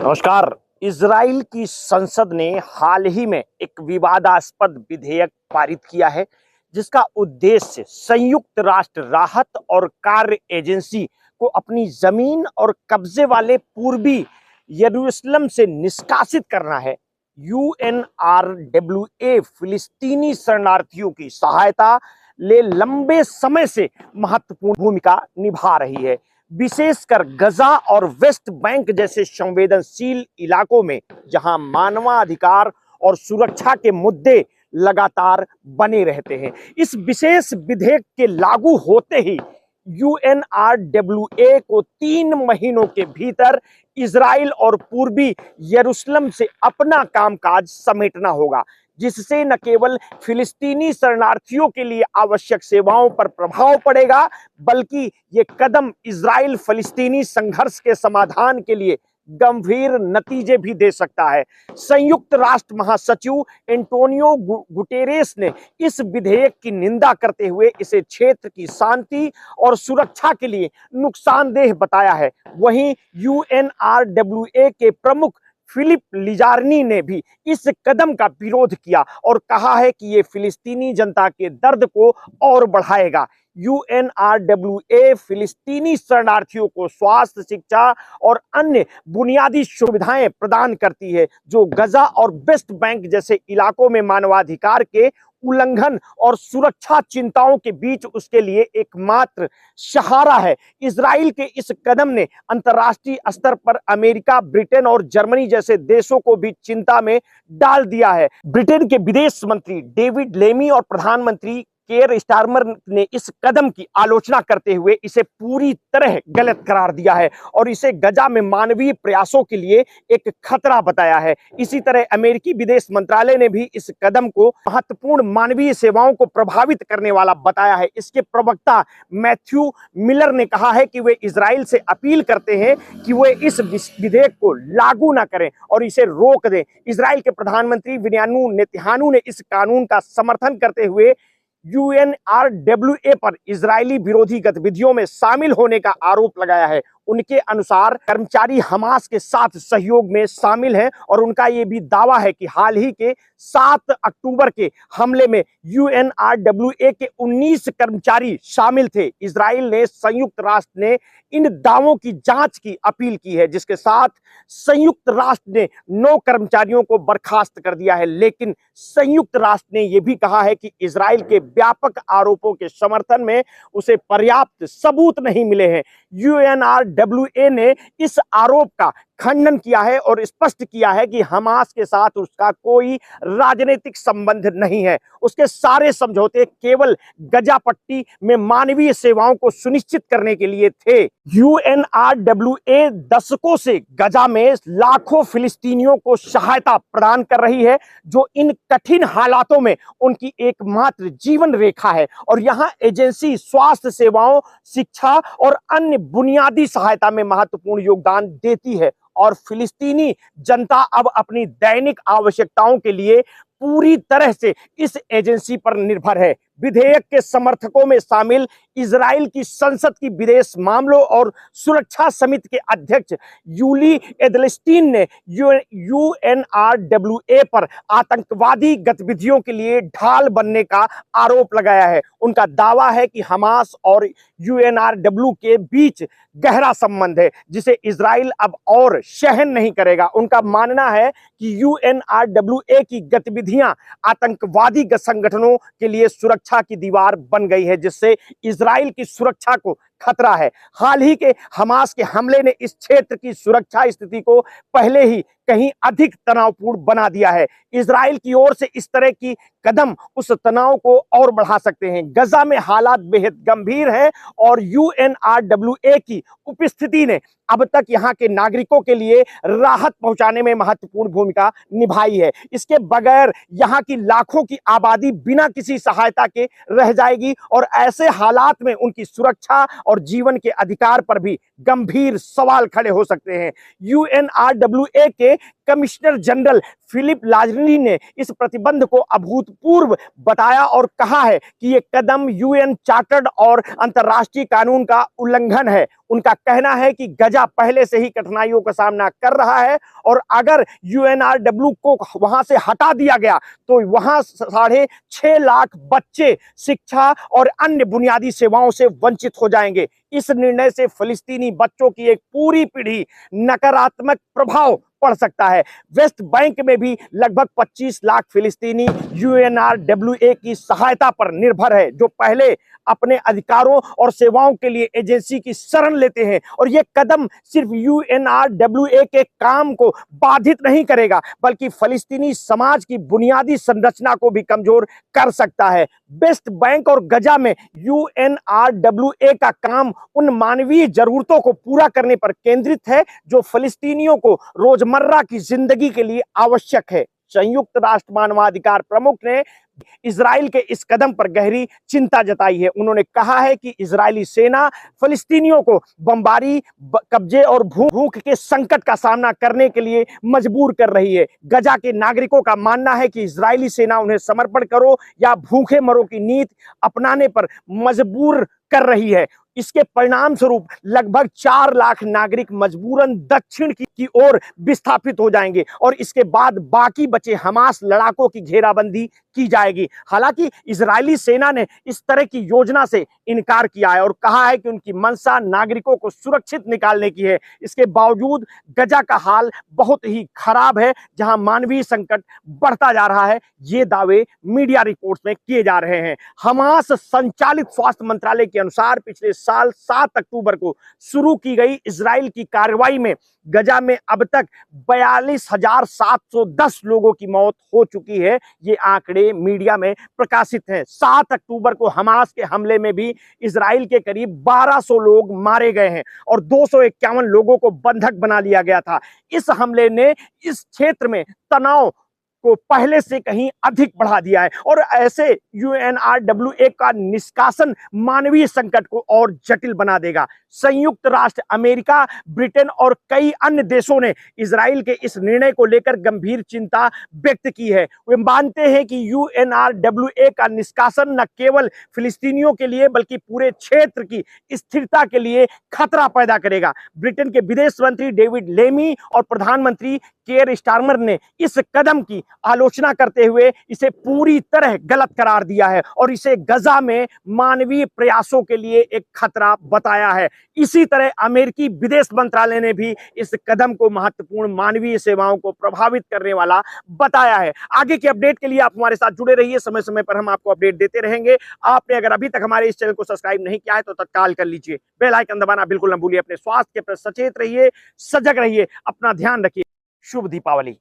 नमस्कार। इजराइल की संसद ने हाल ही में एक विवादास्पद विधेयक पारित किया है, जिसका उद्देश्य संयुक्त राष्ट्र राहत और कार्य एजेंसी को अपनी जमीन और कब्जे वाले पूर्वी यरूशलेम से निष्कासित करना है। यूएनआरडब्ल्यूए फिलिस्तीनी शरणार्थियों की सहायता ले लंबे समय से महत्वपूर्ण भूमिका निभा रही है, विशेषकर गजा और वेस्ट बैंक जैसे संवेदनशील इलाकों में, जहां मानवाधिकार और सुरक्षा के मुद्दे लगातार बने रहते हैं। इस विशेष विधेयक के लागू होते ही यूएनआरडब्ल्यूए को 3 महीनों के भीतर इजराइल और पूर्वी यरूशलेम से अपना कामकाज समेटना होगा, जिससे न केवल फिलिस्तीनी शरणार्थियों के लिए आवश्यक सेवाओं पर प्रभाव पड़ेगा, बल्कि ये कदम इजराइल फलस्तीनी संघर्ष के समाधान के लिए गंभीर नतीजे भी दे सकता है। संयुक्त राष्ट्र महासचिव एंटोनियो गुटेरेस ने इस विधेयक की निंदा करते हुए इसे क्षेत्र की शांति और सुरक्षा के लिए नुकसानदेह बताया है। वहीं यूएनआरडब्ल्यूए के प्रमुख फिलिप लिजारनी ने भी इस कदम का विरोध किया और कहा है कि ये फिलिस्तीनी जनता के दर्द को और बढ़ाएगा। यूएनआरडब्ल्यूए फिलिस्तीनी शरणार्थियों को स्वास्थ्य, शिक्षा और अन्य बुनियादी सुविधाएं प्रदान करती है, जो गजा और वेस्ट बैंक जैसे इलाकों में मानवाधिकार के उल्लंघन और सुरक्षा चिंताओं के बीच उसके लिए एकमात्र सहारा है। इजराइल के इस कदम ने अंतर्राष्ट्रीय स्तर पर अमेरिका, ब्रिटेन और जर्मनी जैसे देशों को भी चिंता में डाल दिया है। ब्रिटेन के विदेश मंत्री डेविड लेमी और प्रधानमंत्री केयर स्टारमर ने इस कदम की आलोचना करते हुए इसे पूरी तरह गलत करार दिया है और इसे गजा में मानवीय प्रयासों के लिए एक खतरा बताया है। इसी तरह अमेरिकी विदेश मंत्रालय ने भी इस कदम को महत्वपूर्ण मानवीय सेवाओं को प्रभावित करने वाला बताया है। इसके प्रवक्ता मैथ्यू मिलर ने कहा है कि वे इजराइल से अपील करते हैं कि वे इस विधेयक को लागू न करें और इसे रोक दें। इजराइल के प्रधानमंत्री बेंजामिन नेतन्याहू ने इस कानून का समर्थन करते हुए यूएनआरडब्ल्यूए पर इजरायली विरोधी गतिविधियों में शामिल होने का आरोप लगाया है। उनके अनुसार कर्मचारी हमास के साथ सहयोग में शामिल हैं और उनका यह भी दावा है कि हाल ही के 7 अक्टूबर के हमले में यूएनआरडब्ल्यूए के 19 कर्मचारी शामिल थे। इजराइल ने संयुक्त राष्ट्र ने इन दावों की जांच की अपील की है, जिसके साथ संयुक्त राष्ट्र ने 9 कर्मचारियों को बर्खास्त कर दिया है। लेकिन संयुक्त राष्ट्र ने यह भी कहा है कि इजराइल के व्यापक आरोपों के समर्थन में उसे पर्याप्त सबूत नहीं मिले हैं। यूएनआरडब्ल्यूए ने इस आरोप का खंडन किया है और स्पष्ट किया है कि हमास के साथ उसका कोई राजनीतिक संबंध नहीं है। उसके सारे समझौते केवल गजा पट्टी में मानवीय सेवाओं को सुनिश्चित करने के लिए थे। यूएनआरडब्ल्यूए दशकों से गजा में लाखों फिलिस्तीनियों को सहायता प्रदान कर रही है, जो इन कठिन हालातों में उनकी एकमात्र जीवन रेखा है और यहां एजेंसी स्वास्थ्य सेवाओं, शिक्षा और अन्य बुनियादी सहायता में महत्वपूर्ण योगदान देती है और फिलिस्तीनी जनता अब अपनी दैनिक आवश्यकताओं के लिए पूरी तरह से इस एजेंसी पर निर्भर है। विधेयक के समर्थकों में शामिल इजराइल की संसद की विदेश मामलों और सुरक्षा समिति के अध्यक्ष यूली एडलस्टीन ने यूएनआरडब्ल्यूए पर आतंकवादी गतिविधियों के लिए ढाल बनने का आरोप लगाया है। उनका दावा है कि हमास और यूएनआरडब्ल्यू के बीच गहरा संबंध है, जिसे इजराइल अब और सहन नहीं करेगा। उनका मानना है कि यूएनआरडब्ल्यूए की गतिविधियां आतंकवादी संगठनों के लिए सुरक्षा की दीवार बन गई है, जिससे इजराइल की सुरक्षा को खतरा है। हाल ही के हमास के हमले ने इस क्षेत्र की सुरक्षा स्थिति को पहले ही कहीं अधिक तनावपूर्ण बना दिया है। इजराइल की ओर से इस तरह की कदम उस तनाव को और बढ़ा सकते हैं। गजा में हालात बेहद गंभीर हैं और यूएनआरडब्ल्यूए की उपस्थिति ने अब तक यहां के नागरिकों के लिए राहत पहुंचाने में महत्वपूर्ण भूमिका निभाई है। इसके बगैर यहां की लाखों की आबादी बिना किसी सहायता के रह जाएगी और ऐसे हालात में उनकी सुरक्षा और जीवन के अधिकार पर भी गंभीर सवाल खड़े हो सकते हैं। यूएनआरडब्ल्यूए के कमिश्नर जनरल फिलिप लाजरनी ने इस प्रतिबंध को अभूतपूर्व बताया और कहा है कि यह कदम यूएन चार्टर्ड और अंतर्राष्ट्रीय कानून का उल्लंघन है। उनका कहना है कि गजा पहले से ही कठिनाइयों का सामना कर रहा है और अगर यूएनआरडब्ल्यू को वहां से हटा दिया गया तो वहां 6.5 लाख बच्चे शिक्षा और अन्य बुनियादी सेवाओं से वंचित हो जाएंगे। इस निर्णय से फिलिस्तीनी बच्चों की एक पूरी पीढ़ी नकारात्मक प्रभाव पड़ सकता है। वेस्ट बैंक में भी लगभग 25 लाख फिलिस्तीनी यूएनआरडब्ल्यूए की सहायता पर निर्भर है, जो पहले अपने अधिकारों और सेवाओं के लिए एजेंसी की शरण लेते हैं। और यह कदम सिर्फ यूएनआरडब्ल्यूए के काम को बाधित नहीं करेगा, बल्कि फिलिस्तीनी समाज की बुनियादी संरचना को भी कमजोर कर सकता है। वेस्ट बैंक और गजा में यूएनआरडब्ल्यूए का काम उन मानवीय जरूरतों को पूरा करने पर केंद्रित है जो फिलिस्तीनियों को रोजमर्रा की जिंदगी के लिए आवश्यक है। संयुक्त राष्ट्र मानवाधिकार प्रमुख ने इजराइल के इस कदम पर गहरी चिंता जताई है। उन्होंने कहा है कि इजरायली सेना फिलिस्तीनियों को बमबारी, कब्जे और भूख के संकट का सामना करने के लिए मजबूर कर रही है। गजा के नागरिकों का मानना है कि इजरायली सेना उन्हें समर्पण करो या भूखे मरो की नीति अपनाने पर मजबूर कर रही है। इसके परिणाम स्वरूप लगभग 4 लाख नागरिक मजबूरन दक्षिण की ओर विस्थापित हो जाएंगे और इसके बाद बाकी बचे हमास लड़ाकों की घेराबंदी की जाएगी। हालांकि इजरायली सेना ने इस तरह की योजना से इनकार किया है और कहा है कि उनकी मंशा नागरिकों को सुरक्षित निकालने की है। इसके बावजूद गजा का हाल बहुत ही खराब है, जहां मानवीय संकट बढ़ता जा रहा है। ये दावे मीडिया रिपोर्ट्स में किए जा रहे हैं। हमास संचालित स्वास्थ्य मंत्रालय के अनुसार पिछले साल 7 अक्टूबर को शुरू की गई इजराइल की कार्रवाई में गजा में अब तक 42,710 लोगों की मौत हो चुकी है। ये आंकड़े मीडिया में प्रकाशित हैं। 7 अक्टूबर को हमास के हमले में भी इजराइल के करीब 1200 लोग मारे गए हैं और 251 लोगों को बंधक बना लिया गया था। इस हमले ने इस क्षेत्र में तनाव को पहले से कहीं अधिक बढ़ा दिया है और ऐसे यूएनआरडब्ल्यूए का निष्कासन मानवीय संकट को और जटिल बना देगा। संयुक्त राष्ट्र अमेरिका, ब्रिटेन और कई अन्य देशों ने इजराइल के इस निर्णय को लेकर गंभीर चिंता व्यक्त की है। वे मानते हैं कि यूएनआरडब्ल्यूए का निष्कासन न केवल फिलिस्तीनियों के लिए बल्कि पूरे क्षेत्र की स्थिरता के लिए खतरा पैदा करेगा। ब्रिटेन के विदेश मंत्री डेविड लेमी और प्रधानमंत्री केयर स्टारमर ने इस कदम की आलोचना करते हुए इसे पूरी तरह गलत करार दिया है और इसे गजा में मानवीय प्रयासों के लिए एक खतरा बताया है। इसी तरह अमेरिकी विदेश मंत्रालय ने भी इस कदम को महत्वपूर्ण मानवीय सेवाओं को प्रभावित करने वाला बताया है। आगे की अपडेट के लिए आप हमारे साथ जुड़े रहिए, समय समय पर हम आपको अपडेट देते रहेंगे। आपने अगर अभी तक हमारे इस चैनल को सब्सक्राइब नहीं किया है तो तत्काल कर लीजिए। बेल आइकन दबाना बिल्कुल न भूलिए। अपने स्वास्थ्य के प्रति सचेत रहिए, सजग रहिए, अपना ध्यान रखिए। शुभ दीपावली।